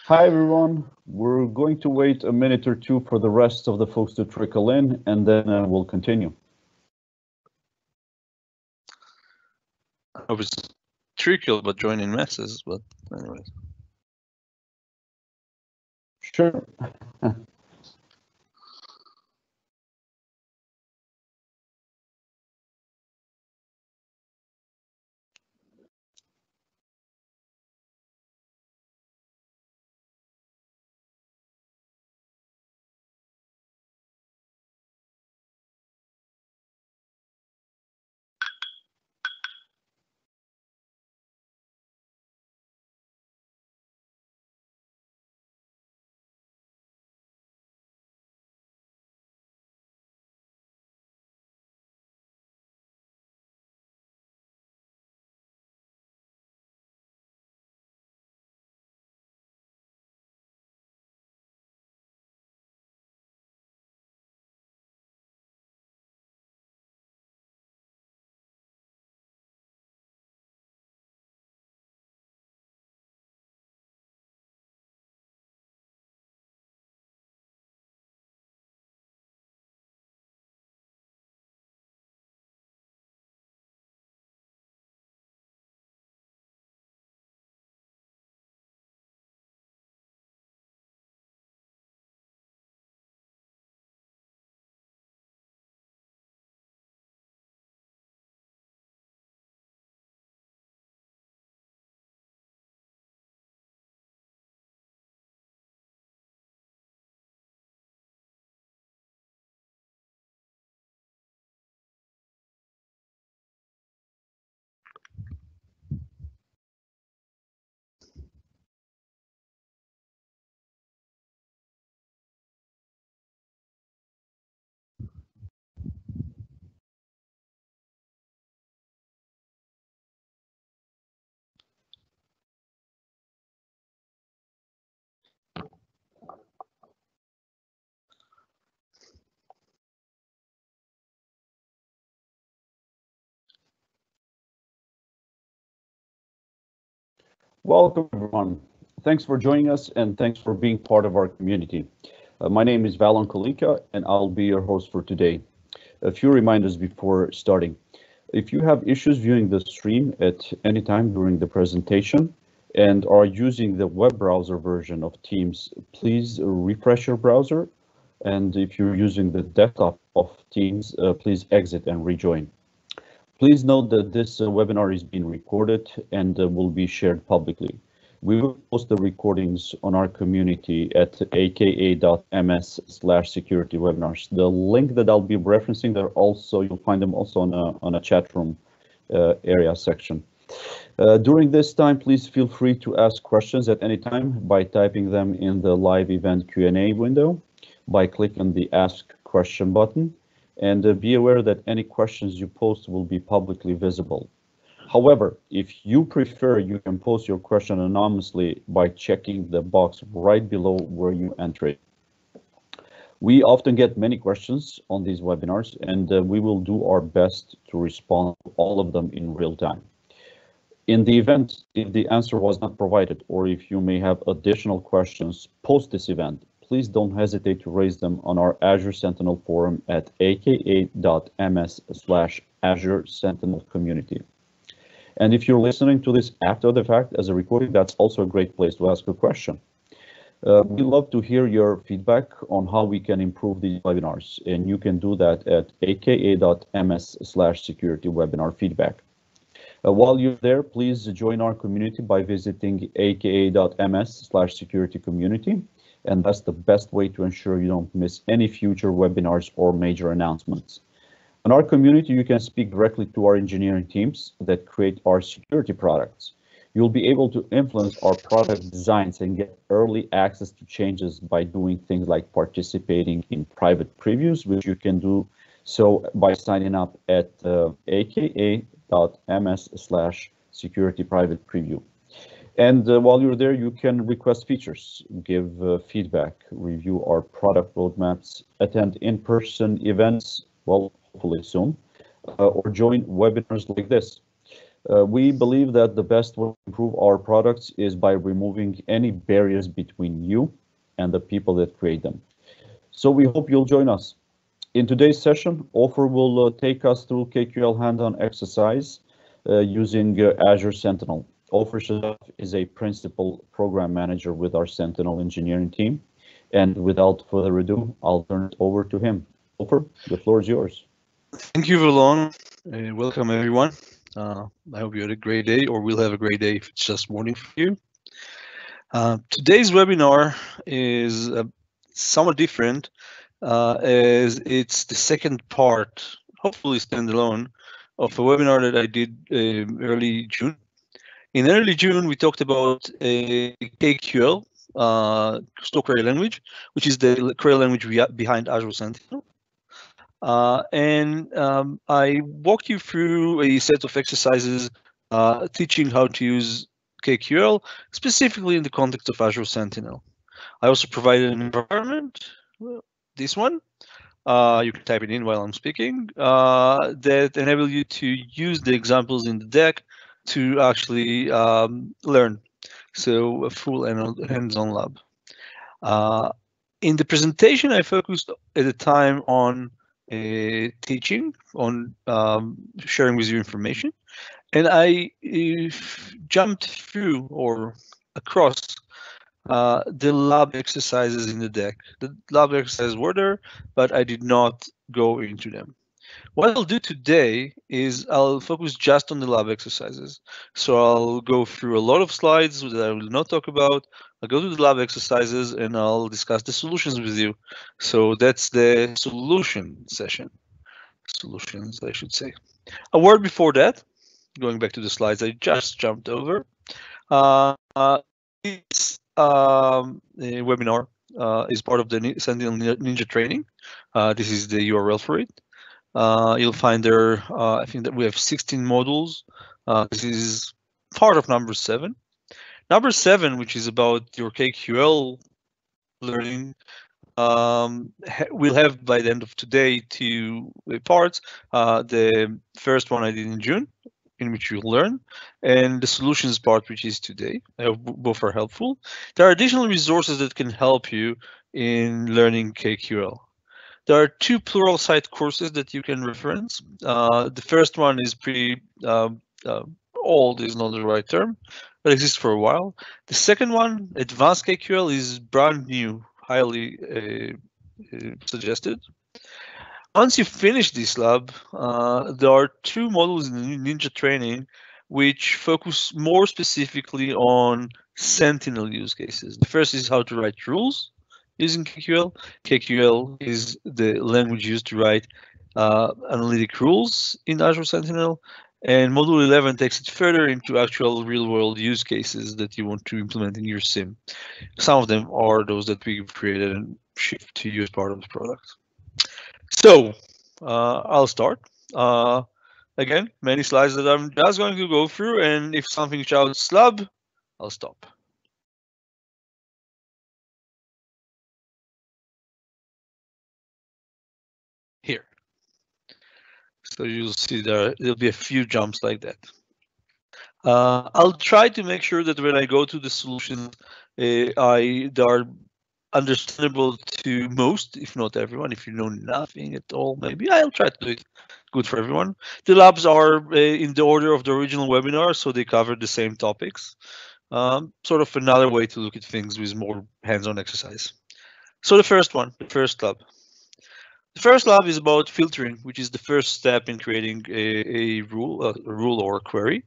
Hi everyone, we're going to wait a minute or two for the rest of the folks to trickle in, and then we'll continue. I was trickle but joining messes, but anyways. Sure. Welcome everyone. Thanks for joining us and thanks for being part of our community. My name is Valon Kalika and I'll be your host for today. A few reminders before starting. If you have issues viewing the stream at any time during the presentation and are using the web browser version of Teams, please refresh your browser. And if you're using the desktop of Teams, please exit and rejoin. Please note that this webinar is being recorded and will be shared publicly. We will post the recordings on our community at aka.ms/security webinars. The link that I'll be referencing there also, you'll find them also on a chat room area section. During this time, please feel free to ask questions at any time by typing them in the live event Q&A window by clicking the Ask Question button. And be aware that any questions you post will be publicly visible. However, if you prefer, you can post your question anonymously by checking the box right below where you enter it. We often get many questions on these webinars, and we will do our best to respond to all of them in real time. In the event, if the answer was not provided, or if you may have additional questions post this event, please don't hesitate to raise them on our Azure Sentinel forum at aka.ms/Azure Sentinel community. And if you're listening to this after the fact as a recording, that's also a great place to ask a question. We love to hear your feedback on how we can improve these webinars, and you can do that at aka.ms/security webinar feedback. While you're there, please join our community by visiting aka.ms/security community. And that's the best way to ensure you don't miss any future webinars or major announcements. In our community, you can speak directly to our engineering teams that create our security products. You'll be able to influence our product designs and get early access to changes by doing things like participating in private previews, which you can do so by signing up at aka.ms/security private preview. And while you're there, you can request features, give feedback, review our product roadmaps, attend in-person events, well, hopefully soon, or join webinars like this. We believe that the best way to improve our products is by removing any barriers between you and the people that create them. So we hope you'll join us. In today's session, Ofer will take us through KQL hands-on exercise using Azure Sentinel. Ofer Shadaf is a principal program manager with our Sentinel engineering team. And without further ado, I'll turn it over to him. Ofer, the floor is yours. Thank you, Valon. Welcome, everyone. I hope you had a great day, or will have a great day if it's just morning for you. Today's webinar is somewhat different, as it's the second part, hopefully standalone, of a webinar that I did early June. In early June, we talked about KQL, stock query language, which is the query language behind Azure Sentinel. I walked you through a set of exercises teaching how to use KQL, specifically in the context of Azure Sentinel. I also provided an environment, this one, you can type it in while I'm speaking, that enable you to use the examples in the deck to actually learn. So a full hands-on lab. In the presentation, I focused at the time on teaching, on sharing with you information, and I jumped through or across the lab exercises in the deck. The lab exercises were there, but I did not go into them. What I'll do today is I'll focus just on the lab exercises. So I'll go through a lot of slides that I will not talk about. I'll go to the lab exercises and I'll discuss the solutions with you. So that's the solution session. Solutions, I should say. A word before that, going back to the slides I just jumped over. This webinar is part of the Sentinel Ninja training. This is the URL for it. You'll find there, I think that we have 16 modules. This is part of number 7. Number 7, which is about your KQL learning, we'll have by the end of today 2 parts. The first one I did in June, in which you'll learn, and the solutions part, which is today. I hope both are helpful. There are additional resources that can help you in learning KQL. There are 2 plural site courses that you can reference. The first one is pretty old, is not the right term, but exists for a while. The second one, Advanced KQL, is brand new, highly suggested. Once you finish this lab, there are 2 modules in the Ninja training which focus more specifically on Sentinel use cases. The first is how to write rules using KQL. KQL is the language used to write analytic rules in Azure Sentinel. And module 11 takes it further into actual real-world use cases that you want to implement in your SIM. Some of them are those that we've created and shipped to you as part of the product. So I'll start. Again, many slides that I'm just going to go through, and if something shouts lab, I'll stop. Here. So you'll see there'll be a few jumps like that. I'll try to make sure that when I go to the solutions, they are understandable to most, if not everyone. If you know nothing at all, maybe I'll try to do it good for everyone. The labs are in the order of the original webinar, so they cover the same topics. Sort of another way to look at things with more hands-on exercise. So the first one, the first lab. The first lab is about filtering, which is the first step in creating a rule or a query.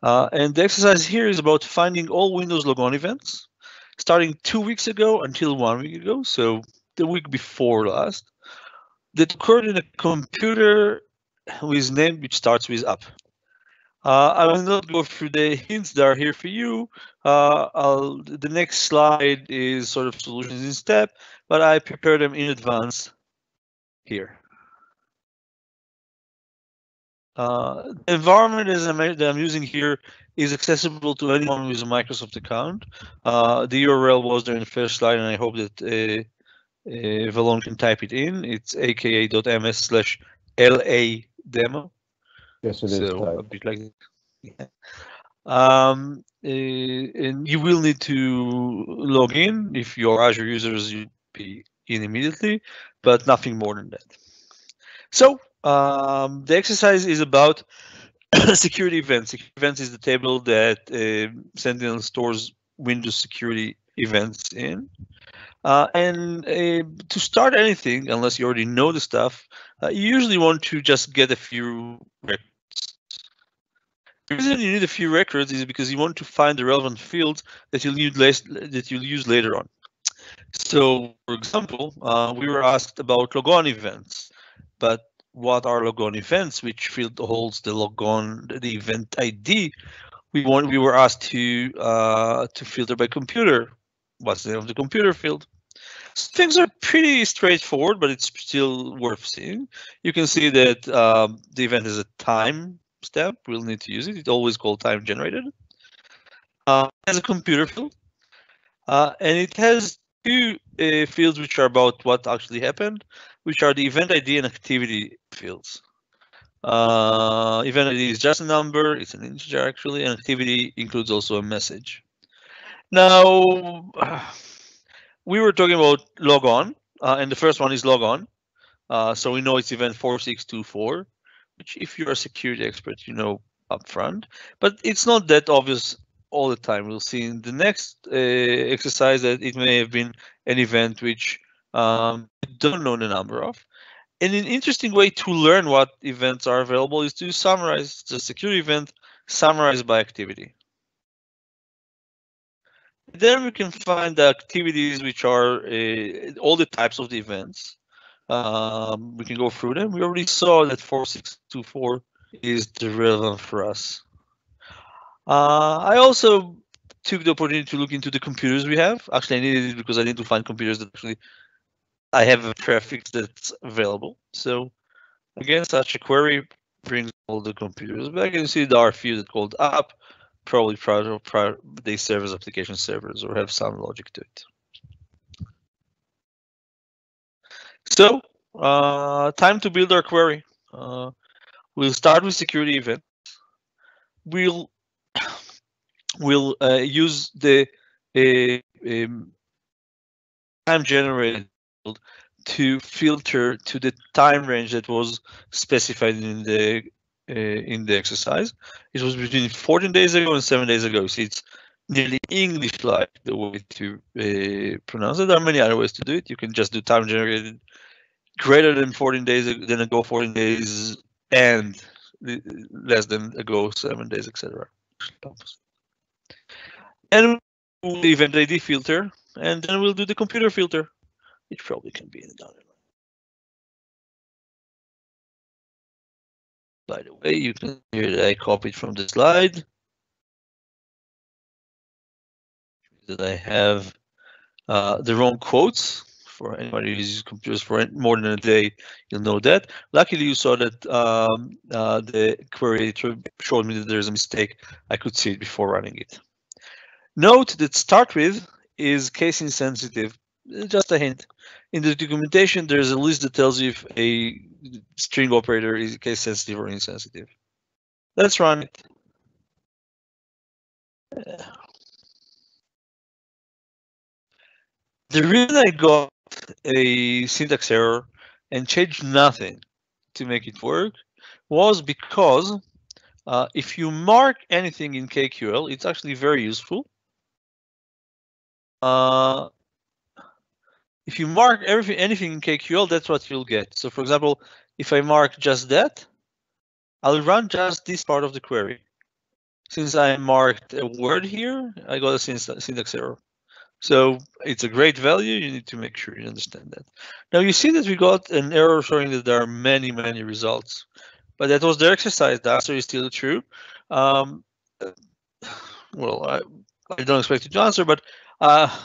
And the exercise here is about finding all Windows logon events, starting 2 weeks ago until 1 week ago, so the week before last, that occurred in a computer with name which starts with up. I will not go through the hints that are here for you. The next slide is sort of solutions in step, but I prepared them in advance here. The environment that I'm using here is accessible to anyone with a Microsoft account. The URL was there in the first slide, and I hope that Valon can type it in. It's aka.ms/LA demo. Yes, it is. So a bit like that. And you will need to log in. If you're Azure users, you'll be in immediately, but nothing more than that. So the exercise is about security events. Security events is the table that Sentinel stores Windows security events in. And to start anything, unless you already know the stuff, you usually want to just get a few records. The reason you need a few records is because you want to find the relevant fields that you'll use later on. So, for example, we were asked about logon events, but what are logon events? Which field holds the logon, the event ID? We were asked to filter by computer. What's the name of the computer field? So things are pretty straightforward, but it's still worth seeing. You can see that the event has a time step. We'll need to use it. It's always called time generated. It has a computer field, and it has two fields which are about what actually happened, which are the event ID and activity fields. Event ID is just a number, it's an integer actually, and activity includes also a message. Now, we were talking about logon, and the first one is logon. So we know it's event 4624, which if you're a security expert, you know upfront, but it's not that obvious all the time. We'll see in the next exercise that it may have been an event which you don't know the number of. And an interesting way to learn what events are available is to summarize the security event summarized by activity. Then we can find the activities which are all the types of the events. We can go through them. We already saw that 4624 is the relevant for us. I also took the opportunity to look into the computers we have. Actually, I needed it because I need to find computers that actually I have a prefix that's available. So again, such a query brings all the computers back, and you see there are a few that called app, probably they serve as application servers or have some logic to it. So time to build our query. We'll start with security event. We'll use the time generated to filter to the time range that was specified in the exercise. It was between 14 days ago and 7 days ago. So it's nearly English-like the way to pronounce it. There are many other ways to do it. You can just do time generated greater than 14 days ago 14 days and less than ago 7 days, etc. And we'll do the event ID filter, and then we'll do the computer filter, which probably can be in the dotted line. By the way, you can hear that I copied from the slide. That I have the wrong quotes. For anybody who uses computers for more than a day, you'll know that. Luckily, you saw that the query showed me that there's a mistake. I could see it before running it. Note that start with is case insensitive. Just a hint. In the documentation, there's a list that tells you if a string operator is case sensitive or insensitive. Let's run it. The reason I got a syntax error and changed nothing to make it work was because if you mark anything in KQL, it's actually very useful. If you mark anything in KQL, that's what you'll get. So for example, if I mark just that, I'll run just this part of the query. Since I marked a word here, I got a syntax error. So it's a great value. You need to make sure you understand that. Now you see that we got an error showing that there are many, many results, but that was the exercise. The answer is still true. Well, I don't expect you to answer, but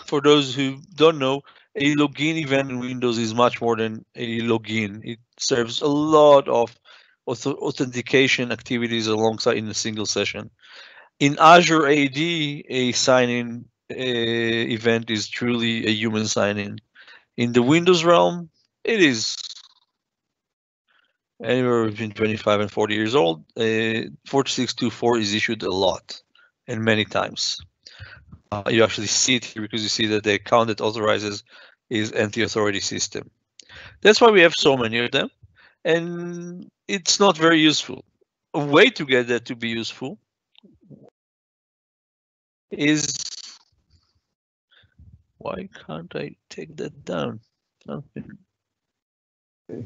for those who don't know, a login event in Windows is much more than a login. It serves a lot of authentication activities alongside in a single session. In Azure AD, a sign-in event is truly a human sign-in. In the Windows realm, it is anywhere between 25 and 40 years old, 4624 is issued a lot and many times. You actually see it here because you see that the account that authorizes is anti-authority system. That's why we have so many of them, and it's not very useful. A way to get that to be useful is, why can't I take that down? Something.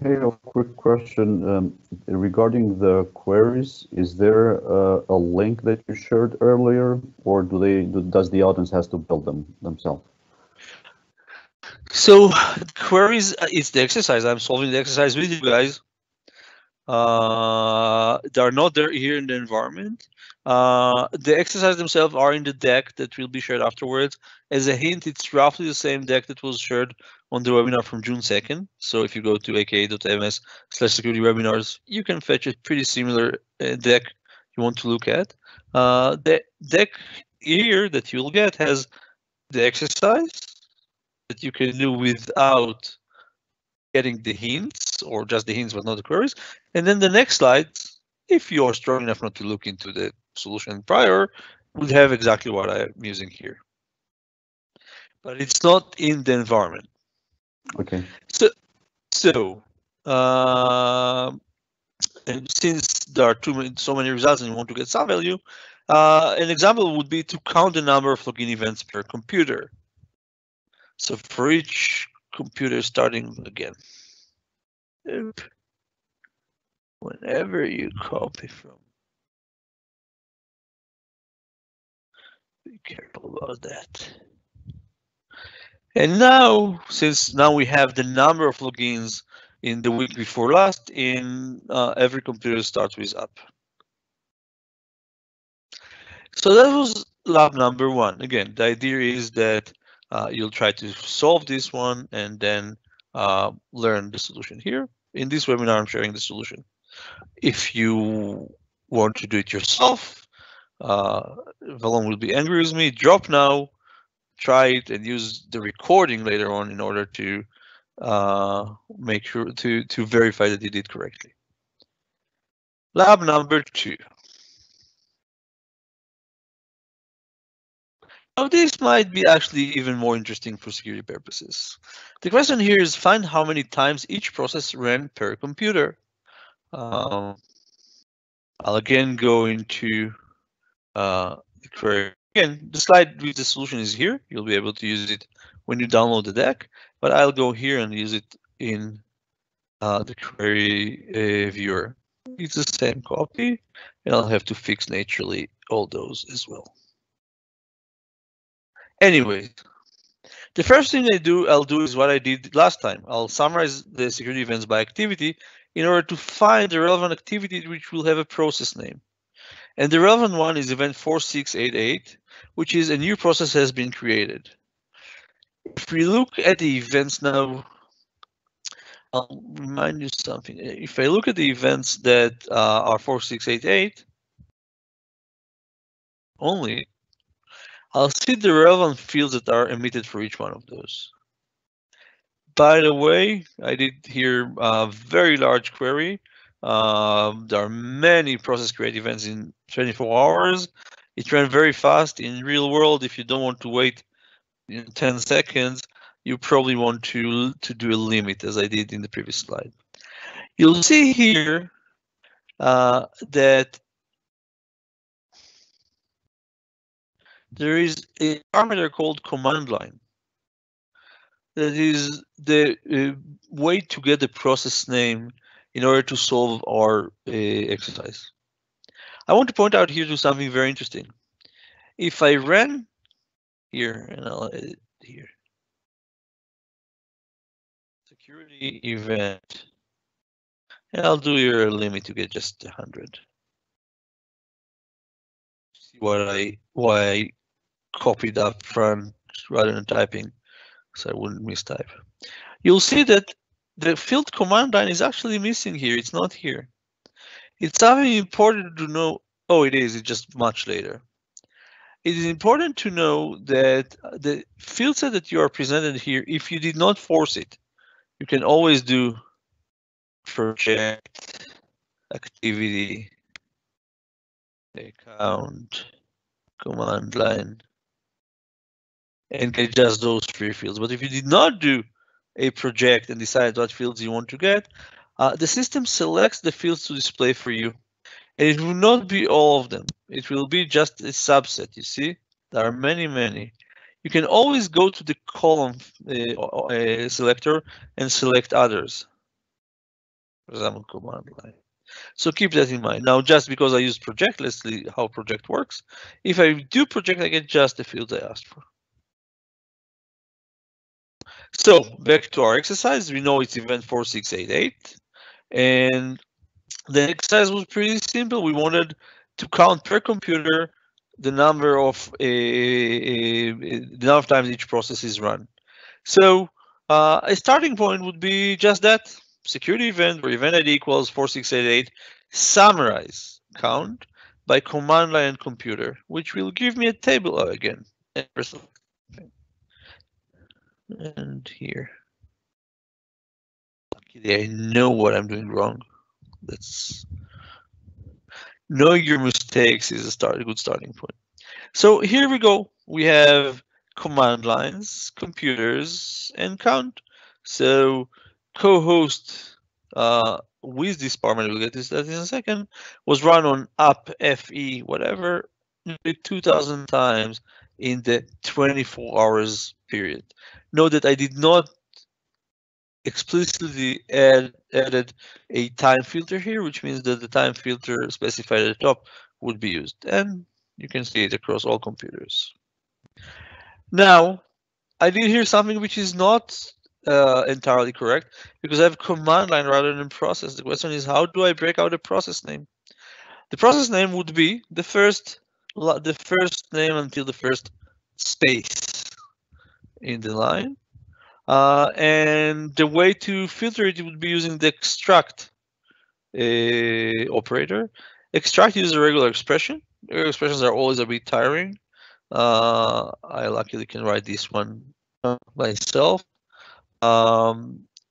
Hey, a quick question regarding the queries. Is there a link that you shared earlier, or does the audience has to build them themselves? So queries is the exercise. I'm solving the exercise with you guys. They are not there here in the environment. The exercise themselves are in the deck that will be shared afterwards. As a hint, it's roughly the same deck that was shared on the webinar from June 2nd. So if you go to aka.ms/security webinars, you can fetch a pretty similar deck you want to look at. The deck here that you'll get has the exercise that you can do without getting the hints, or just the hints but not the queries. And then the next slide, if you're strong enough not to look into the solution prior, would have exactly what I'm using here. But it's not in the environment. Okay. So and since there are so many results and you want to get some value, an example would be to count the number of login events per computer. So for each computer starting again, whenever you copy from, be careful about that. And now, since now we have the number of logins in the week before last, in every computer starts with up. So that was lab number 1. Again, the idea is that you'll try to solve this one and then learn the solution here. In this webinar, I'm sharing the solution. If you want to do it yourself, Valon will be angry with me. Drop now, try it, and use the recording later on in order to make sure to verify that you did correctly. Lab number 2. Now this might be actually even more interesting for security purposes. The question here is find how many times each process ran per computer. I'll again go into the query. Again, the slide with the solution is here. You'll be able to use it when you download the deck, but I'll go here and use it in the query viewer. It's the same copy, and I'll have to fix naturally all those as well. Anyway, the first thing I'll do is what I did last time. I'll summarize the security events by activity in order to find the relevant activity which will have a process name. And the relevant one is event 4688, which is a new process has been created. If we look at the events now, I'll remind you something. If I look at the events that are 4688 only, I'll see the relevant fields that are emitted for each one of those. By the way, I did here a very large query. There are many process create events in 24 hours. It ran very fast. In real world, if you don't want to wait 10 seconds, you probably want to do a limit, as I did in the previous slide. You'll see here that there is a parameter called command line. That is the way to get the process name in order to solve our exercise. I want to point out here to something very interesting. If I ran here, and I'll edit here, security event, and I'll do here a limit to get just 100. See why I copied up front rather than typing, so I wouldn't mistype. You'll see that the field command line is actually missing here. It's not here. It's something important to know. Oh, it is. It's just much later. It is important to know that the field set that you are presented here, if you did not force it, you can always do project activity, account, command line, and get just those 3 fields. But if you did not do a project and decide what fields you want to get, the system selects the fields to display for you. And it will not be all of them. It will be just a subset, you see? There are many, many. You can always go to the column selector and select others. For example, command line. So keep that in mind. Now, just because I use project, let's see how project works. If I do project, I get just the fields I asked for. So back to our exercise, we know it's event 4688. And the exercise was pretty simple. We wanted to count per computer the number of times each process is run. So a starting point would be just that security event where event ID equals 4688 summarize count by command line and computer, which will give me a table again. And here, luckily I know what I'm doing wrong. That's knowing your mistakes is a good starting point. So here we go. We have command lines, computers, and count. So co-host with this parameter, we'll get to that in a second, was run on up fe whatever 2,000 times in the 24 hours period. Note that I did not explicitly added a time filter here, which means that the time filter specified at the top would be used. And you can see it across all computers. Now, I did hear something which is not entirely correct because I have command line rather than process. The question is, how do I break out a process name? The process name would be the first name until the first space in the line. And the way to filter it would be using the extract operator. Extract uses a regular expression. Regular expressions are always a bit tiring. I luckily can write this one myself.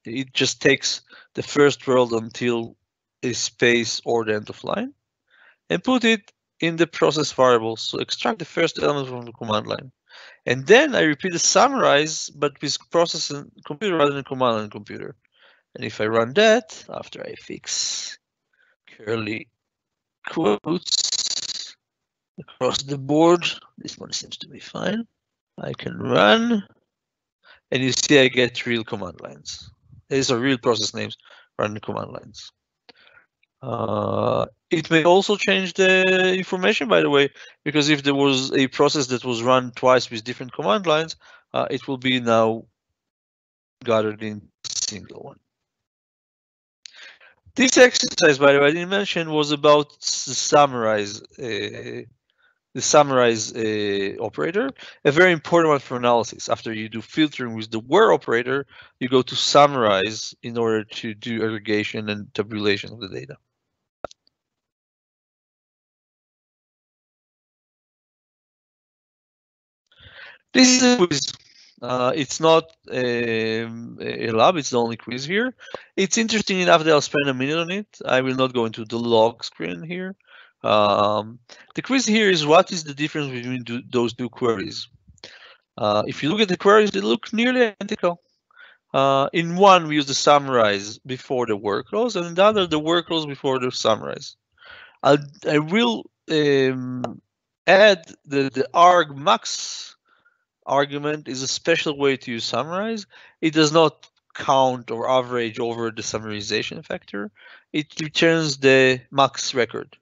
It just takes the first world until a space or the end of line and put it in the process variable. So extract the first element from the command line. And then I repeat the summarize, but with process and computer rather than command line computer. And if I run that, after I fix curly quotes across the board, this one seems to be fine. I can run, and you see I get real command lines. These are real process names running command lines. It may also change the information, by the way, because if there was a process that was run twice with different command lines, it will be now gathered in a single one. This exercise, by the way, I didn't mention, was about the summarize operator, a very important one for analysis. After you do filtering with the where operator, you go to summarize in order to do aggregation and tabulation of the data. This is a quiz. It's not a lab, it's the only quiz here. It's interesting enough that I'll spend a minute on it. I will not go into the log screen here. The quiz here is what is the difference between those two queries. If you look at the queries, they look nearly identical. In one, we use the summarize before the workloads, and in the other, the workloads before the summarize. I will add the argmax argument is a special way to use summarize. It does not count or average over the summarization factor. It returns the max record.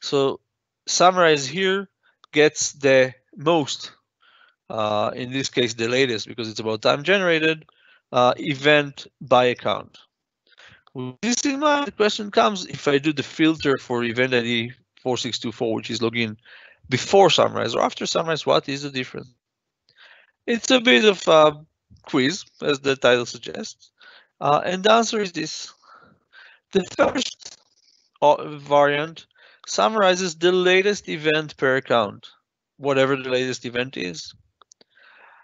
So summarize here gets the most, in this case the latest because it's about time generated, event by account. With this in mind, the question comes, if I do the filter for event ID 4624, which is login before summarize or after summarize, what is the difference? It's a bit of a quiz, as the title suggests, and the answer is this. The first variant summarizes the latest event per account, whatever the latest event is,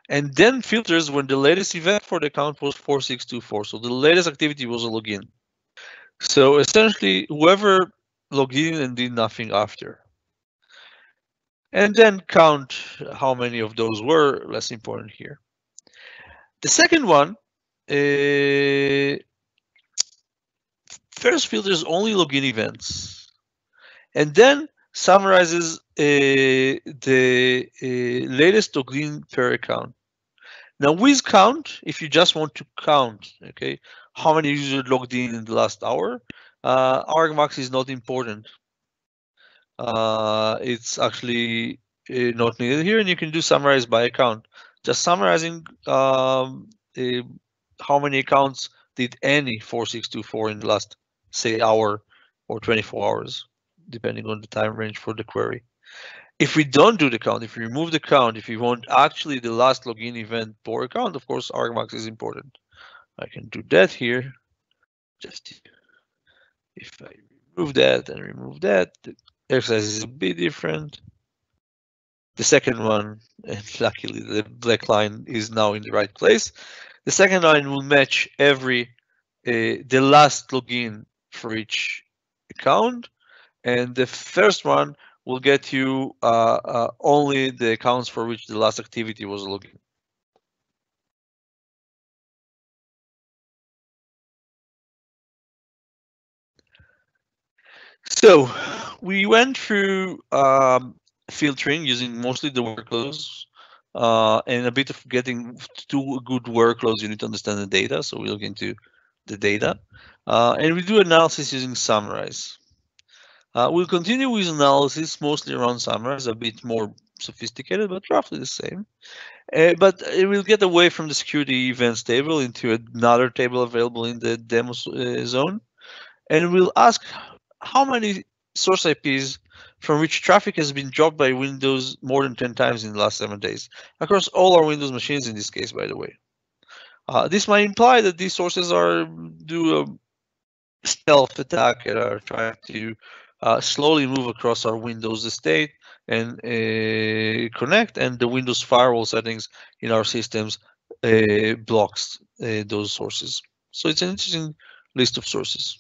and then filters when the latest event for the account was 4624, so the latest activity was a login. So essentially, whoever logged in and did nothing after. And then count how many of those were, less important here. The second one, first filters only login events, and then summarizes the latest login per account. Now with count, if you just want to count, okay, how many users logged in the last hour, argmax is not important. It's actually not needed here, and you can do summarize by account. Just summarizing how many accounts did any 4624 in the last, say, hour or 24 hours, depending on the time range for the query. If we don't do the count, if we remove the count, if we want actually the last login event per account, of course, argmax is important. I can do that here. Just if I remove that and remove that, the exercise is a bit different. The second one, and luckily the black line is now in the right place. The second line will match every the last login for each account, and the first one will get you only the accounts for which the last activity was login. So we went through filtering using mostly the workloads and a bit of getting to good workloads. You need to understand the data. So we look into the data and we do analysis using summarize. We'll continue with analysis mostly around summarize, a bit more sophisticated, but roughly the same. But we'll get away from the security events table into another table available in the demo zone. And we'll ask how many source IPs from which traffic has been dropped by Windows more than 10 times in the last 7 days, across all our Windows machines in this case, by the way. This might imply that these sources do a stealth attack and are trying to slowly move across our Windows estate and connect, and the Windows firewall settings in our systems blocks those sources. So it's an interesting list of sources.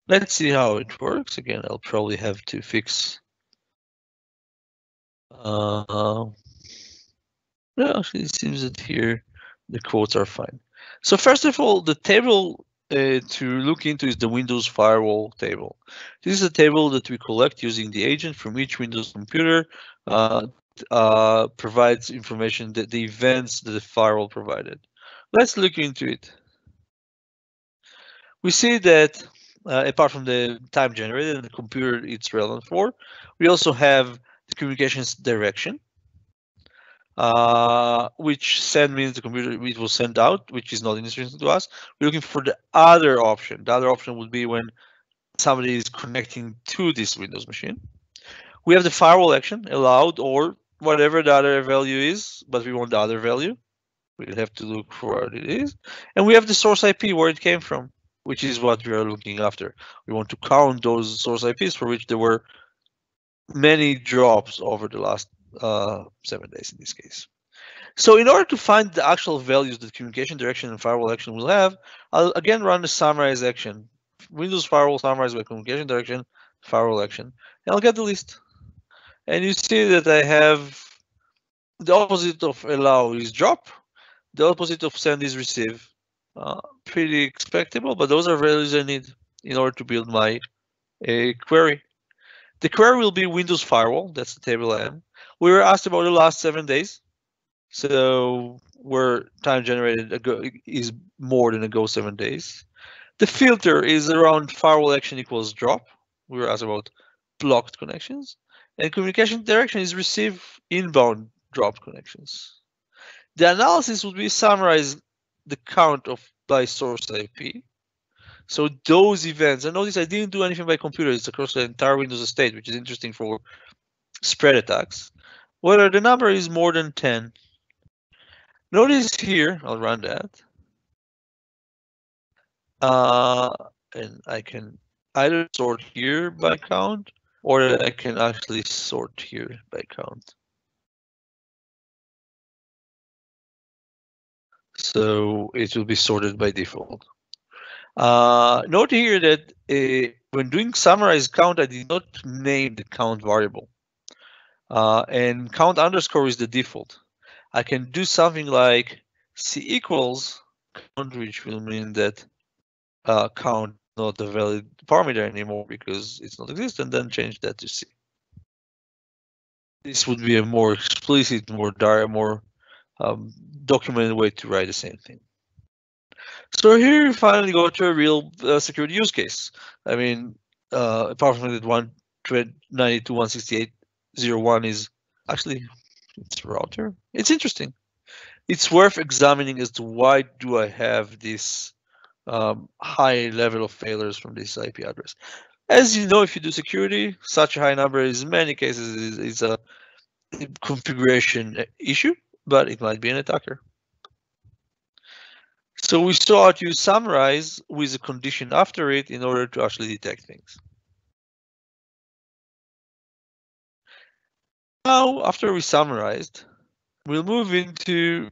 Let's see how it works. Again, I'll probably have to fix. No, actually, it seems that here the quotes are fine. So first of all, the table to look into is the Windows Firewall table. This is a table that we collect using the agent from each Windows computer. Provides information that the events that the firewall provided. Let's look into it. We see that apart from the time generated and the computer it's relevant for, we also have the communications direction, which send means the computer it will send out, which is not interesting to us. We're looking for the other option. The other option would be when somebody is connecting to this Windows machine. We have the firewall action, allowed, or whatever the other value is, but we want the other value. We'll have to look for what it is. And we have the source IP, where it came from, which is what we are looking after. We want to count those source IPs for which there were many drops over the last 7 days in this case. So in order to find the actual values that communication direction and firewall action will have, I'll again run the summarize action. Windows firewall summarize by communication direction, firewall action, and I'll get the list. And you see that I have the opposite of allow is drop, the opposite of send is receive. Pretty expectable, but those are values I need in order to build my query. The query will be Windows Firewall. That's the table I am. We were asked about the last 7 days. So where time generated ago is more than ago 7 days. The filter is around firewall action equals drop. We were asked about blocked connections. And communication direction is receive inbound drop connections. The analysis would be summarize the count of by source IP. So those events, and notice I didn't do anything by computer, it's across the entire Windows estate, which is interesting for spread attacks. Whether the number is more than 10. Notice here, I'll run that. And I can either sort here by count, or I can actually sort here by count. So it will be sorted by default. Note here that when doing summarize count, I did not name the count variable. And count underscore is the default. I can do something like c equals count, which will mean that count not a valid parameter anymore because it's not existent, then change that to c. This would be a more explicit, more documented way to write the same thing. So here we finally go to a real security use case. I mean, apart from that 192.168.0.1 is actually, it's router. It's interesting. It's worth examining as to why do I have this high level of failures from this IP address. As you know, if you do security, such a high number in many cases is a configuration issue, but it might be an attacker. So we start to summarize with a condition after it in order to actually detect things. Now, after we summarized, we'll move into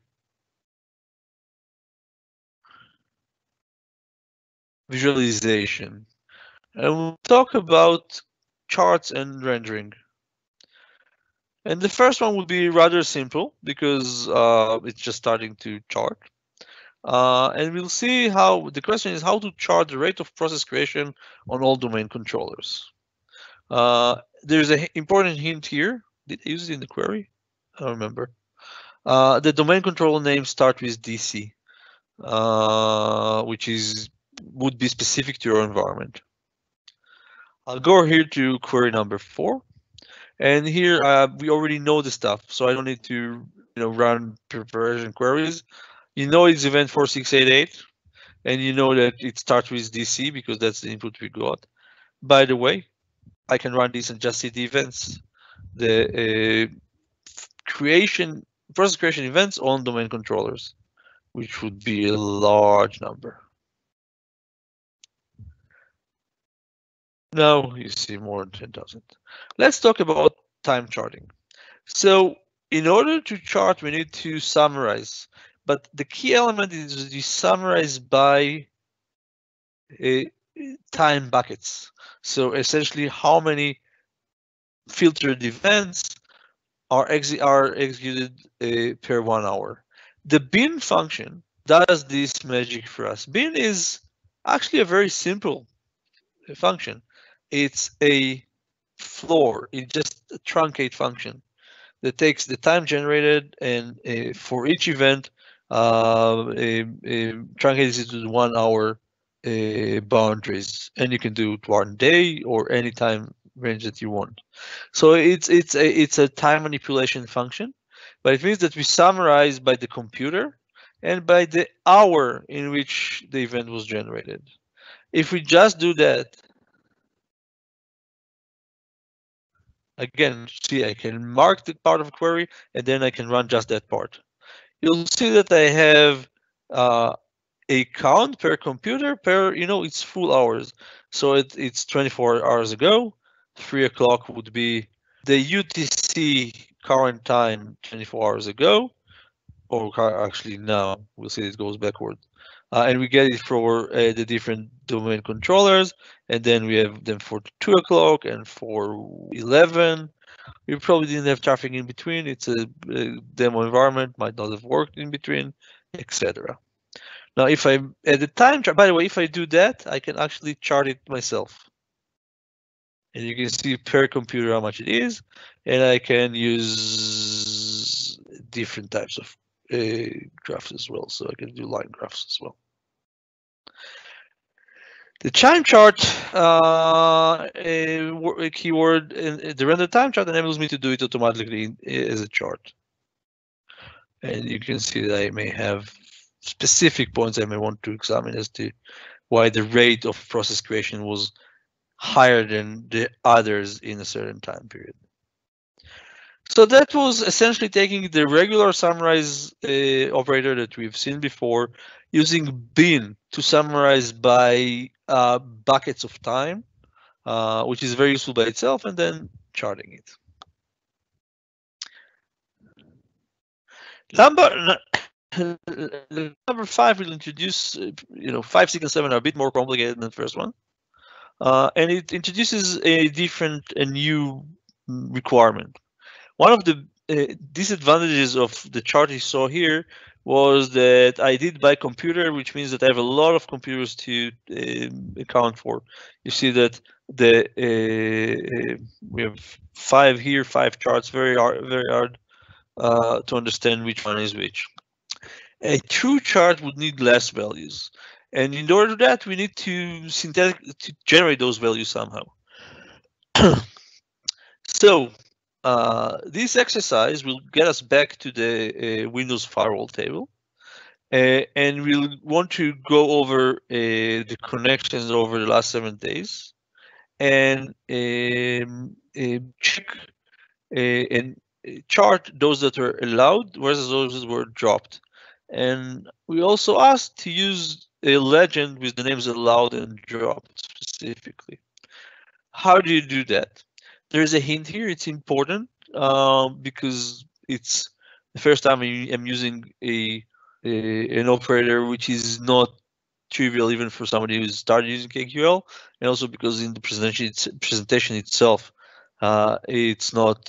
visualization. And we'll talk about charts and rendering. And the first one will be rather simple because it's just starting to chart. And we'll see how the question is how to chart the rate of process creation on all domain controllers. There's an important hint here. Did I use it in the query? I don't remember. The domain controller names start with DC, which would be specific to your environment. I'll go here to query number 4. And here we already know the stuff, so I don't need to run preparation queries. You know it's event 4688, and you know that it starts with DC because that's the input we got. By the way, I can run this and just see the events, the process creation events on domain controllers, which would be a large number. Now you see more than 10,000. Let's talk about time charting. So in order to chart, we need to summarize, but the key element is to summarize by time buckets. So essentially, how many filtered events are executed per 1 hour. The bin function does this magic for us. Bin is actually a very simple function. It's a floor. It's just a truncate function that takes the time generated and for each event truncates it to 1 hour boundaries, and you can do it 1 day or any time range that you want. So it's a time manipulation function, but it means that we summarize by the computer and by the hour in which the event was generated. If we just do that, again, see, I can mark the part of a query and then I can run just that part. You'll see that I have a count per computer per, it's full hours. So it's 24 hours ago. 3 o'clock would be the UTC current time 24 hours ago, or actually now we'll see it goes backward. And we get it for the different domain controllers, and then we have them for 2 o'clock and for 11. We probably didn't have traffic in between. It's a demo environment, might not have worked in between, etc. Now, if I at the time chart, by the way, if I do that, I can actually chart it myself. And you can see per computer how much it is, and I can use different types of graphs as well. So I can do line graphs as well. The time chart keyword in the render time chart enables me to do it automatically as a chart. And you can see that I may have specific points I may want to examine as to why the rate of process creation was higher than the others in a certain time period. So that was essentially taking the regular summarize operator that we've seen before, using bin to summarize by buckets of time, which is very useful by itself, and then charting it. Number 5 will introduce, 5, 6, and 7 are a bit more complicated than the first one. And it introduces a new requirement. One of the disadvantages of the chart you saw here was that I did by computer, which means that I have a lot of computers to account for. You see that we have 5 here, 5 charts, very hard to understand which one is which. A true chart would need less values. And in order to do that, we need to generate those values somehow. So this exercise will get us back to the Windows Firewall table. And we'll want to go over the connections over the last 7 days and check and chart those that were allowed versus those that were dropped. And we also asked to use a legend with the names allowed and dropped specifically. How do you do that? There's a hint here. It's important because it's the first time I'm using an operator which is not trivial even for somebody who's started using KQL, and also because in the presentation itself, it's not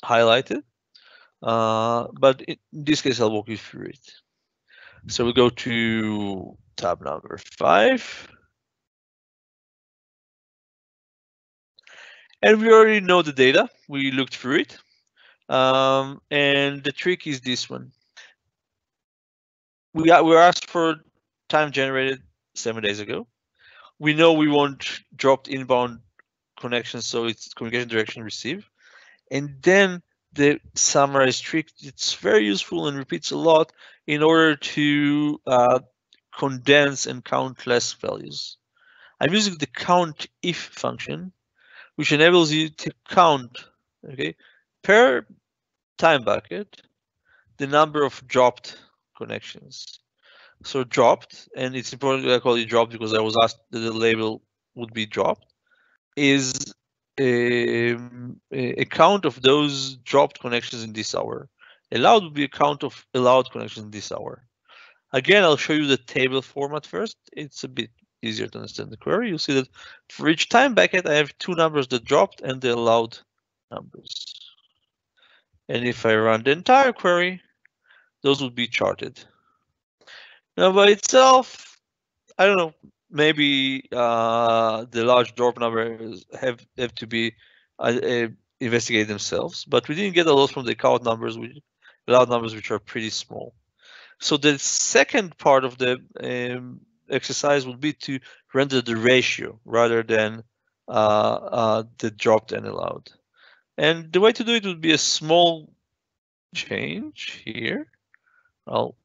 highlighted. But in this case, I'll walk you through it. So we go to tab number 5. And we already know the data. We looked through it. And the trick is this one. We were asked for time generated 7 days ago. We know we want dropped inbound connections, so it's communication direction receive. And then the summarize trick, it's very useful and repeats a lot in order to condense and count less values. I'm using the count if function, which enables you to count, okay, per time bucket, the number of dropped connections. So dropped, and it's important that I call it dropped because I was asked that the label would be dropped, is a count of those dropped connections in this hour. Allowed would be a count of allowed connections in this hour. Again, I'll show you the table format first. It's a bit easier to understand the query. You'll see that for each time bucket, I have 2 numbers that dropped and the allowed numbers. And if I run the entire query, those would be charted. Now by itself, I don't know, maybe the large drop numbers have to be investigated themselves, but we didn't get a lot from the count numbers, allowed numbers, which are pretty small. So the second part of the exercise would be to render the ratio rather than the dropped and allowed. And the way to do it would be a small change here. I'll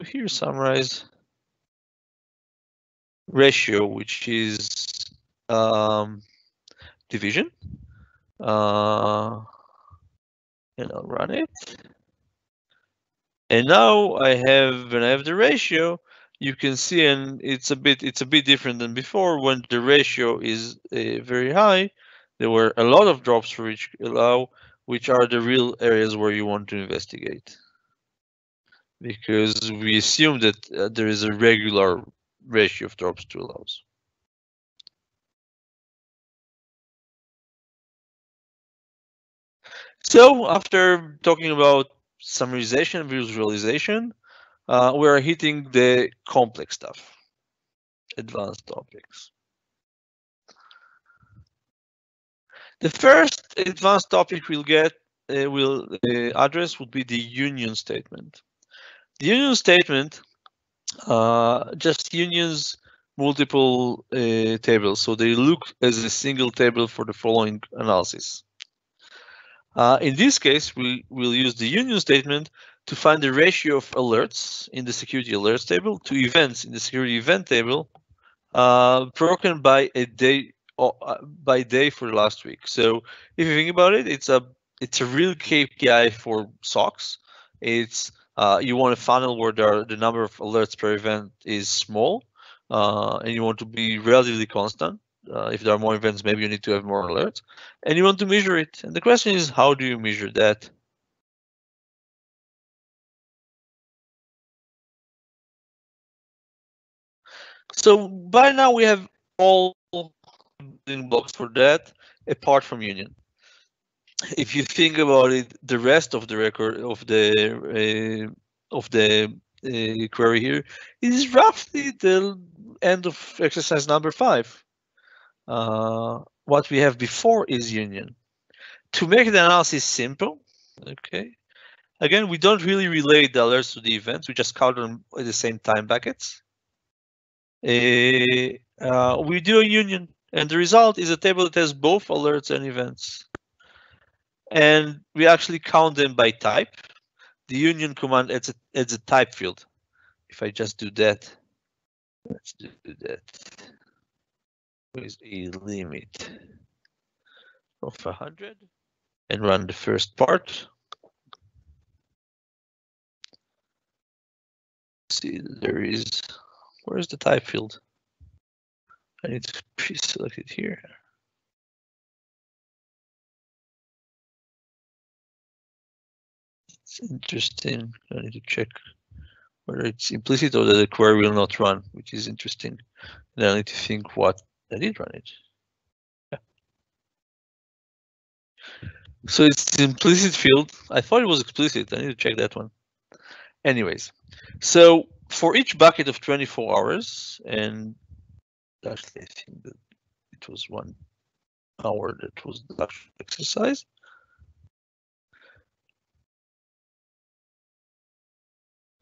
here summarize ratio, which is division. And I'll run it. And now when I have the ratio, you can see, and it's a bit different than before. When the ratio is very high, there were a lot of drops for each allow, which are the real areas where you want to investigate. Because we assume that there is a regular ratio of drops to allows. So after talking about summarization and visualization, we're hitting the complex stuff, advanced topics. The first advanced topic we'll address would be the union statement. The union statement just unions multiple tables, so they look as a single table for the following analysis. In this case, we will use the union statement to find the ratio of alerts in the security alerts table to events in the security event table, broken by a day for the last week. So if you think about it, it's a real KPI for SOCs. It's you want a funnel where the number of alerts per event is small, and you want to be relatively constant. If there are more events, maybe you need to have more alerts, and you want to measure it. And the question is, how do you measure that? So by now we have all building blocks for that, apart from union. If you think about it, the rest of the record of the query here is roughly the end of exercise number 5. What we have before is union. To make the analysis simple, okay. Again, we don't really relate the alerts to the events. We just count them at the same time buckets. We do a union, and the result is a table that has both alerts and events. And we actually count them by type. The union command adds a type field. If I just do that, let's do that with a limit of 100 and run the first part. See, there is, where's the type field? I need to pre-select it here. It's interesting. I need to check whether it's implicit or that the query will not run, which is interesting. And I need to think what I did run it. Yeah. So it's implicit field. I thought it was explicit. I need to check that one. Anyways, so for each bucket of 24 hours, and actually I think that it was 1 hour that was the actual exercise.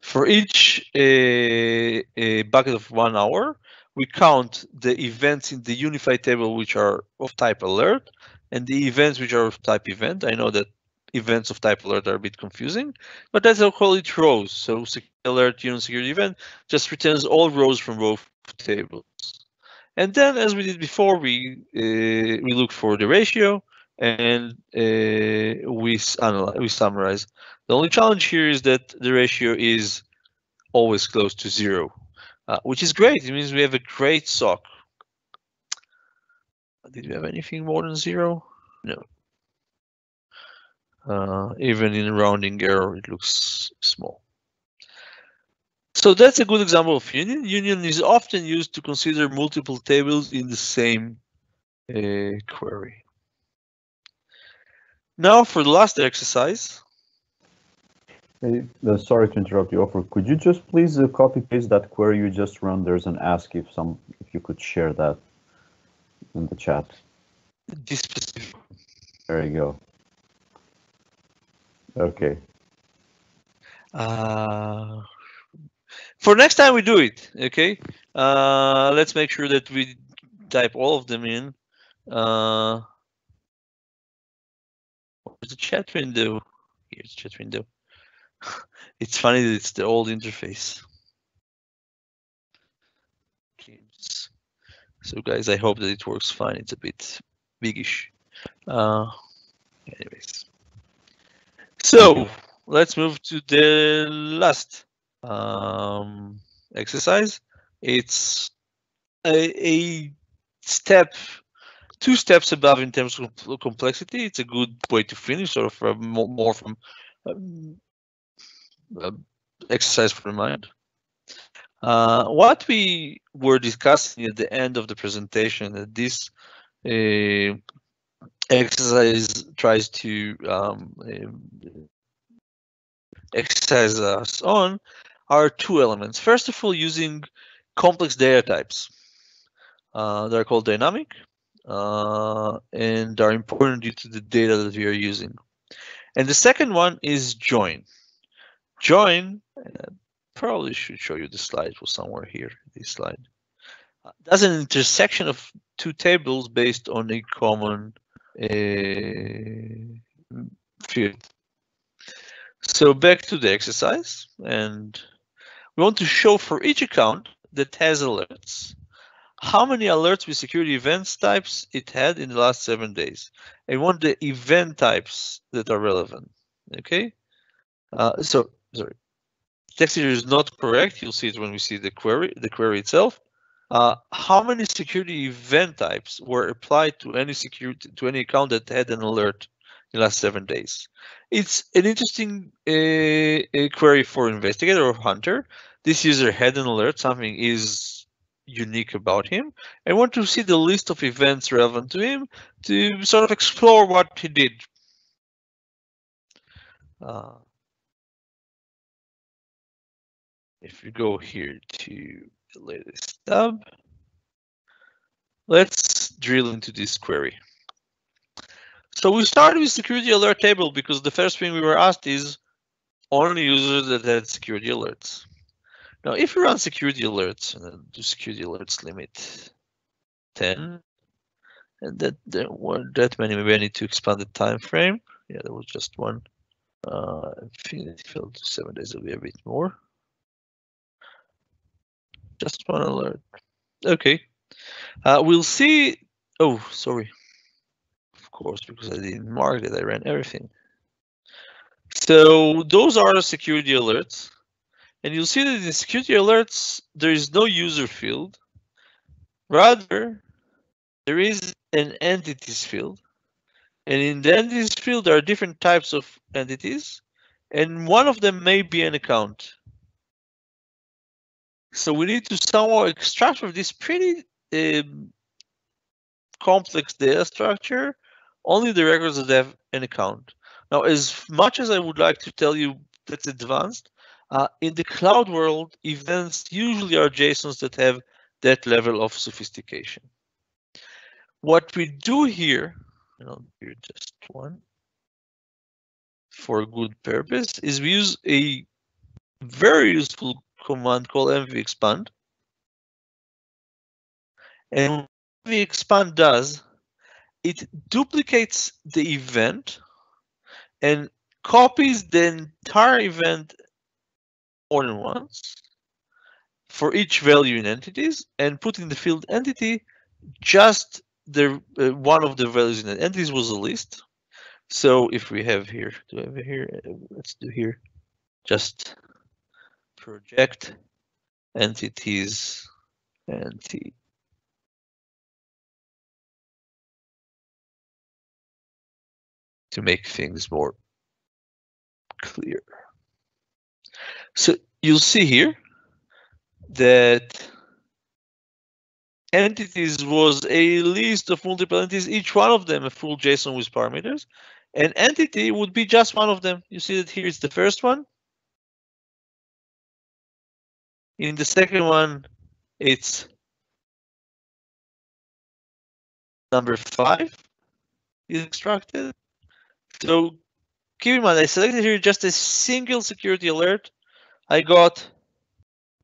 For each bucket of 1 hour, we count the events in the unified table which are of type alert and the events which are of type event. I know that events of type alert are a bit confusing, but that's how we call it rows. So security alert, union security event just returns all rows from both tables. And then, as we did before, we look for the ratio and we summarize. The only challenge here is that the ratio is always close to 0, which is great. It means we have a great SOC. Did we have anything more than 0? No. Even in rounding error, it looks small. So that's a good example of union. Union is often used to consider multiple tables in the same query. Now for the last exercise. Hey, sorry to interrupt you, Ofer. Could you just please copy paste that query you just run? There's an ask if you could share that in the chat. This specific. There you go. Okay. For next time we do it, okay? Let's make sure that we type all of them in. Where's the chat window? Here's the chat window. It's funny that it's the old interface. So guys, I hope that it works fine. It's a bit biggish. Anyways. So let's move to the last exercise. It's a step, 2 steps above in terms of complexity. It's a good way to finish, sort of more from exercise for the mind. What we were discussing at the end of the presentation, that this exercise tries to exercise us on, are 2 elements. First of all, using complex data types. They're called dynamic, and are important due to the data that we are using. And the second one is join. Join, and I probably should show you the slide. It was somewhere here, this slide. Does an intersection of 2 tables based on a common field. So back to the exercise, and we want to show for each account that has alerts, how many alerts with security events types it had in the last 7 days. And we want the event types that are relevant. Okay. So sorry, text here is not correct. You'll see it when we see the query itself. How many security event types were applied to any account that had an alert in the last 7 days? It's an interesting query for investigator or hunter. This user had an alert, something is unique about him. I want to see the list of events relevant to him to sort of explore what he did. If we go here to the latest tab, let's drill into this query. So we started with security alert table because the first thing we were asked is only users that had security alerts. Now, if we run security alerts and then do security alerts limit 10, and that there weren't that many, maybe I need to expand the time frame. Yeah, there was just one. I think it fell to 7 days, will be a bit more. Just one alert. Okay. We'll see. Oh, sorry. Of course, because I didn't mark that I ran everything. So those are security alerts. And you'll see that in the security alerts, there is no user field. Rather, there is an entities field. And in the entities field, there are different types of entities. And one of them may be an account. So we need to somehow extract from this pretty complex data structure only the records that have an account. Now, as much as I would like to tell you that's advanced, in the cloud world, events usually are JSONs that have that level of sophistication. What we do here, and I'll do just one for a good purpose, is we use a very useful command called mvexpand. And what mvexpand does, it duplicates the event and copies the entire event more than once for each value in entities, and put in the field entity just the one of the values in the entities was a list. So if we have here, let's do here, just project entities entity. To make things more clear. So you'll see here that entities was a list of multiple entities, each one of them a full JSON with parameters. An entity would be just one of them. You see that here is the first one. In the second one, it's number 5 is extracted. So keep in mind, I selected here just a single security alert. I got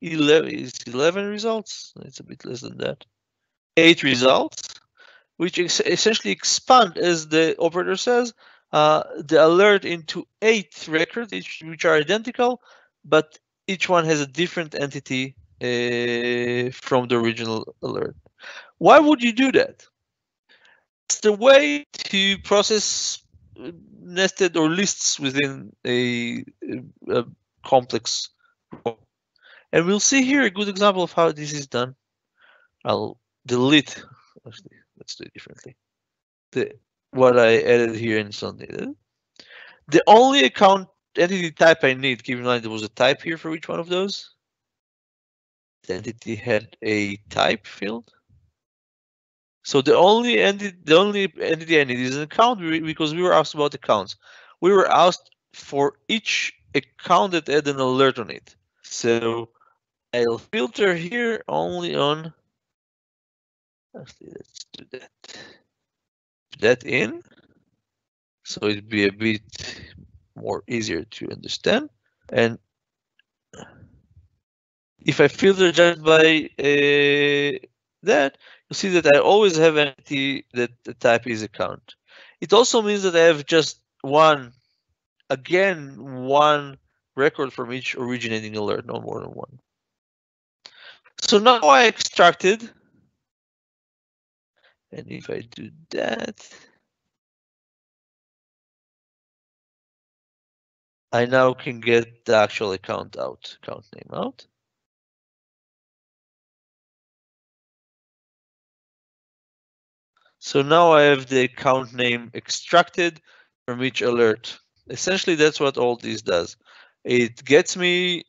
11 results. It's a bit less than that. 8 results, which essentially expand, as the operator says, the alert into 8 records, which are identical, but each one has a different entity from the original alert. Why would you do that? It's the way to process nested or lists within a complex role. And we'll see here a good example of how this is done. I'll delete, actually, let's do it differently. What I added here and so needed. The only account entity type I need, keep in mind there was a type here for each one of those. The entity had a type field. So the only entity I need is an account, because we were asked about accounts. We were asked for each account that had an alert on it. So I'll filter here only on, actually, let's do that. Put that in, so it'd be a bit more easier to understand. And if I filter just by that, you see that I always have an entity that the type is account. It also means that I have just one record from each originating alert, no more than one. So now I extracted, and if I do that, I now can get the actual account name out. So now I have the account name extracted from each alert. Essentially, that's what all this does. It gets me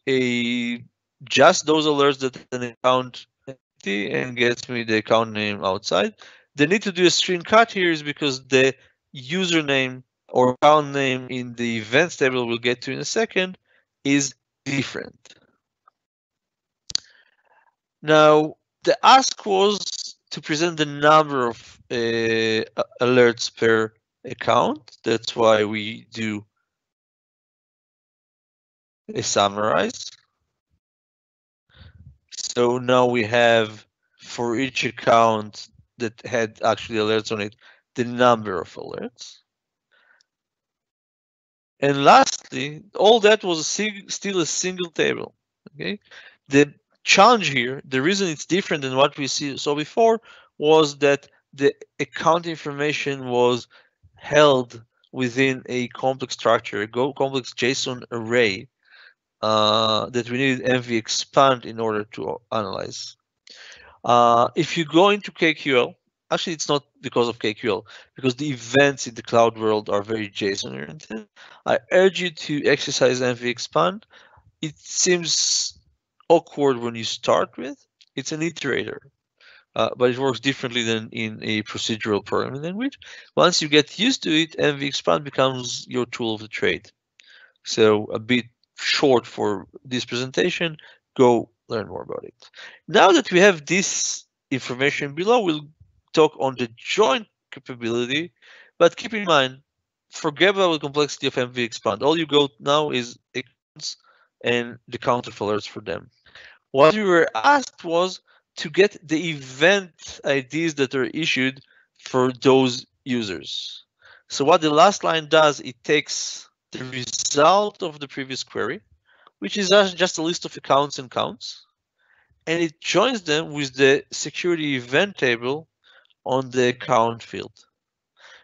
just those alerts that an account and gets me the account name outside. The need to do a string cut here is because the username or account name in the events table we'll get to in a second is different. Now, the ask was to present the number of alerts per account. That's why we do a summarize. So now we have for each account that had actually alerts on it, the number of alerts. And lastly, all that was still a single table. Okay, the challenge here, the reason it's different than what we saw before, was that the account information was held within a complex structure, a complex JSON array that we needed MV expand in order to analyze. If you go into KQL, actually it's not because of KQL, because the events in the cloud world are very JSON oriented. I urge you to exercise MV expand. It seems awkward when you start with. It's an iterator, but it works differently than in a procedural programming language. Once you get used to it, MV expand becomes your tool of the trade. So a bit short for this presentation, go learn more about it. Now that we have this information below, we'll talk on the joint capability, but keep in mind, forget about the complexity of MV expand. All you go now is accounts and the count of alerts for them. What we were asked was to get the event IDs that are issued for those users. So what the last line does, it takes the result of the previous query, which is just a list of accounts and counts, and it joins them with the security event table on the account field.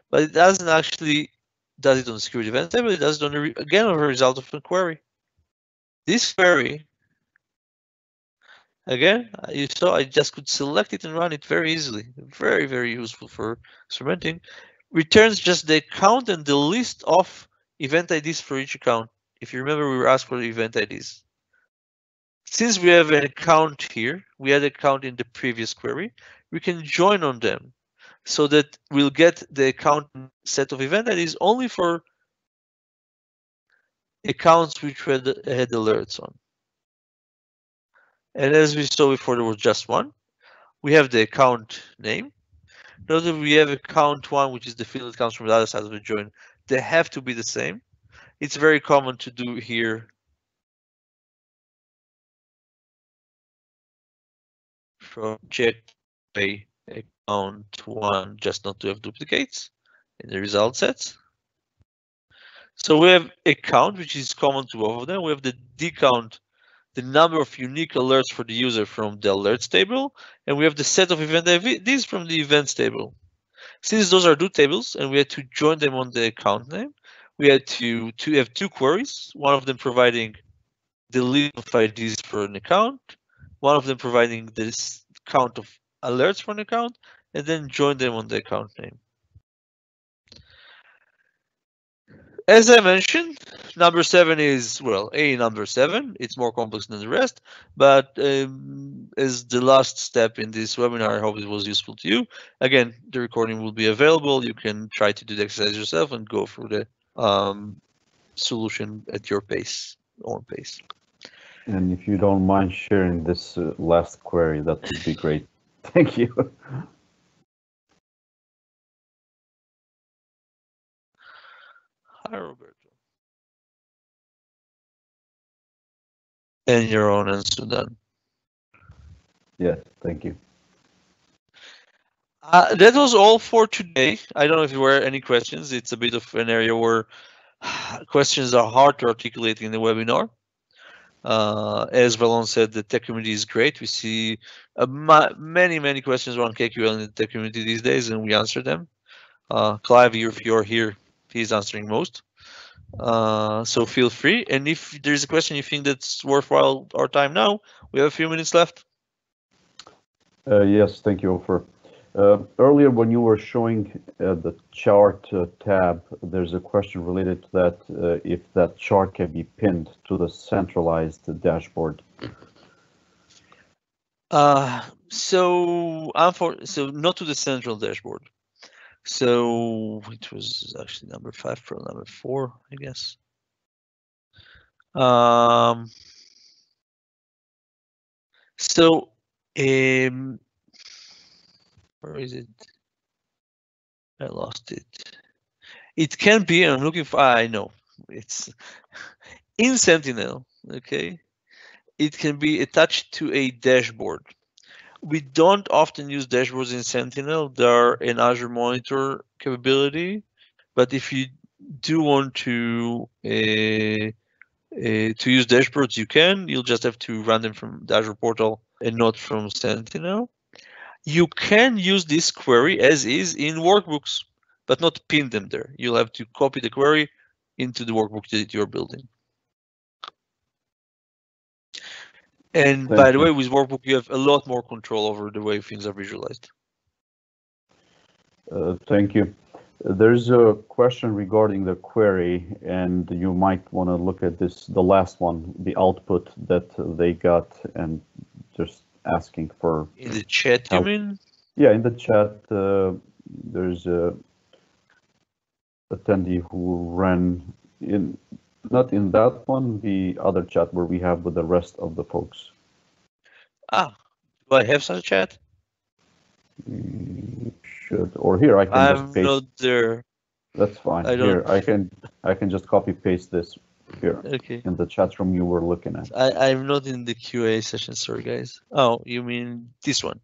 But it doesn't actually does it on the security event table, it does it on again on the result of the query. This query, again, you saw I just could select it and run it very easily. Very, very useful for experimenting. Returns just the account and the list of event IDs for each account. If you remember, we were asked for the event IDs. Since we have an account here, we had an account in the previous query, we can join on them so that we'll get the account set of event IDs only for accounts which had alerts on. And as we saw before, there was just one. We have the account name. Note that we have account one, which is the field that comes from the other side of the join. They have to be the same. It's very common to do here from check by account one, just not to have duplicates in the result sets. So we have account, which is common to both of them. We have the D count, the number of unique alerts for the user from the alerts table, and we have the set of event IDs from the events table. Since those are two tables and we had to join them on the account name, we had to have two queries, one of them providing the list of IDs for an account, one of them providing this count of alerts for an account, and then join them on the account name. As I mentioned, number 7 is, well, number 7. It's more complex than the rest, but as the last step in this webinar, I hope it was useful to you. Again, the recording will be available. You can try to do the exercise yourself and go through the solution at your pace, own pace. And if you don't mind sharing this last query, that would be great. Thank you. Hi, Roberto. And your own and Sudan. Yes, thank you. That was all for today. I don't know if there were any questions. It's a bit of an area where questions are hard to articulate in the webinar. As Valon said, the tech community is great. We see many questions around KQL in the tech community these days, and we answer them. Clive, if you're here, he's answering most. So feel free. And if there's a question you think that's worthwhile our time now, we have a few minutes left. Yes, thank you, Ofer. Earlier, when you were showing the chart tab, there's a question related to that, if that chart can be pinned to the centralized dashboard. So not to the central dashboard. So it was actually number 5 for number 4, I guess. So where is it? I lost it. It can be, I'm looking for, I know, it's in Sentinel, okay? It can be attached to a dashboard. We don't often use dashboards in Sentinel. They are an Azure Monitor capability, but if you do want to use dashboards, you can. You'll just have to run them from the Azure portal and not from Sentinel. You can use this query as is in workbooks, but not pin them there. You'll have to copy the query into the workbook that you're building. And by the way, with workbook, you have a lot more control over the way things are visualized. Thank you. There's a question regarding the query, and you might want to look at this, the last one, the output that they got, and just asking for. In the chat, you mean? Yeah, in the chat, there's a attendee who ran in, not in that one, the other chat where we have with the rest of the folks. Ah, do I have such a chat? You should, or here I can just paste. I'm not there. That's fine. Here I can just copy paste this here. Okay. In the chat room you were looking at. I'm not in the QA session, sorry guys. Oh, you mean this one?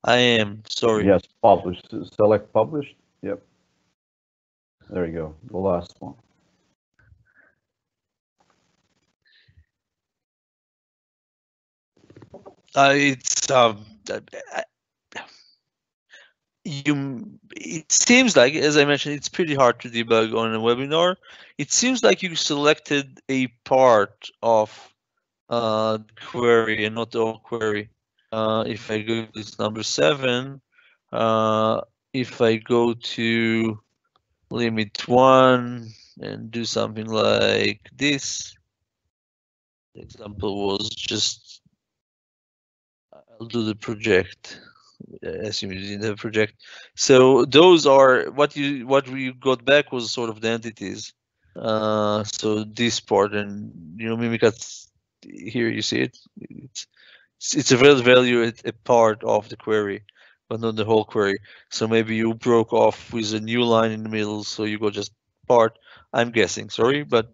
I am, sorry. Yes, published. Select published. Yep. There you go. The last one. It seems like, as I mentioned, it's pretty hard to debug on a webinar. It seems like you selected a part of the query and not the whole query. If I go to this number 7, if I go to limit 1 and do something like this, the example was just, I'll do the project. Assume you didn't have a project. So those are what we got back was sort of the entities. So this part, and Mimikatz, here you see it. It's a value a part of the query, but not the whole query. So maybe you broke off with a new line in the middle, so you got just part. I'm guessing, sorry, but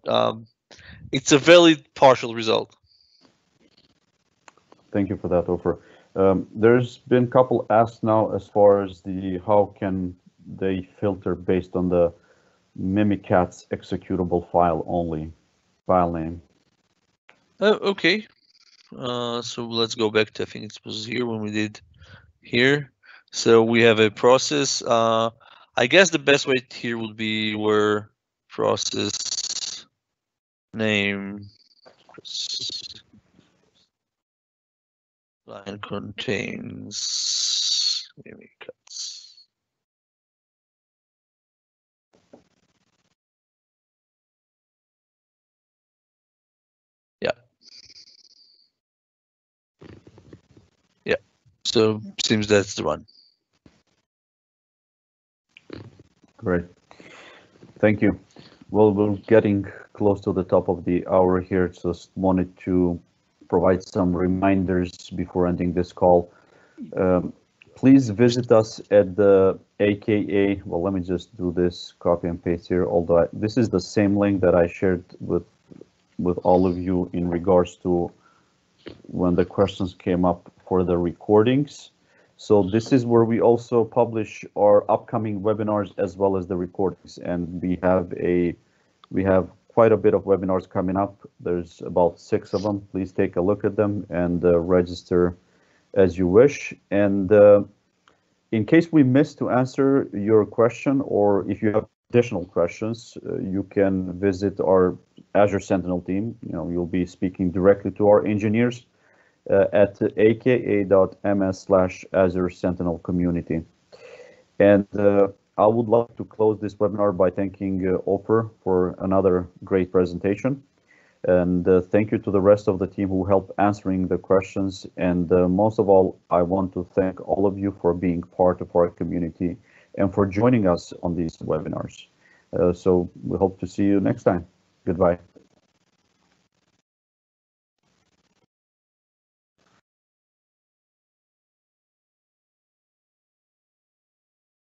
it's a valid partial result. Thank you for that, Ofer. There's been a couple asked now as far as how can they filter based on the Mimikatz executable file only, file name. Okay. So let's go back to, I think it was here when we did here. So we have a process. I guess the best way here would be where process name line contains Mimikatz. Yeah. Yeah. So seems that's the one. Great. Thank you. Well, we're getting close to the top of the hour here. Just wanted to provide some reminders before ending this call. Please visit us at the AKA. Well, let me just do this copy and paste here. Although this is the same link that I shared with all of you in regards to when the questions came up for the recordings. So this is where we also publish our upcoming webinars as well as the recordings, and we have quite a bit of webinars coming up. There's about 6 of them. Please take a look at them and register as you wish. And in case we missed to answer your question, or if you have additional questions, you can visit our Azure Sentinel team. You'll be speaking directly to our engineers at aka.ms/Azure Sentinel community. And I would like to close this webinar by thanking Ofer for another great presentation. And thank you to the rest of the team who helped answering the questions. And most of all, I want to thank all of you for being part of our community and for joining us on these webinars. So we hope to see you next time. Goodbye.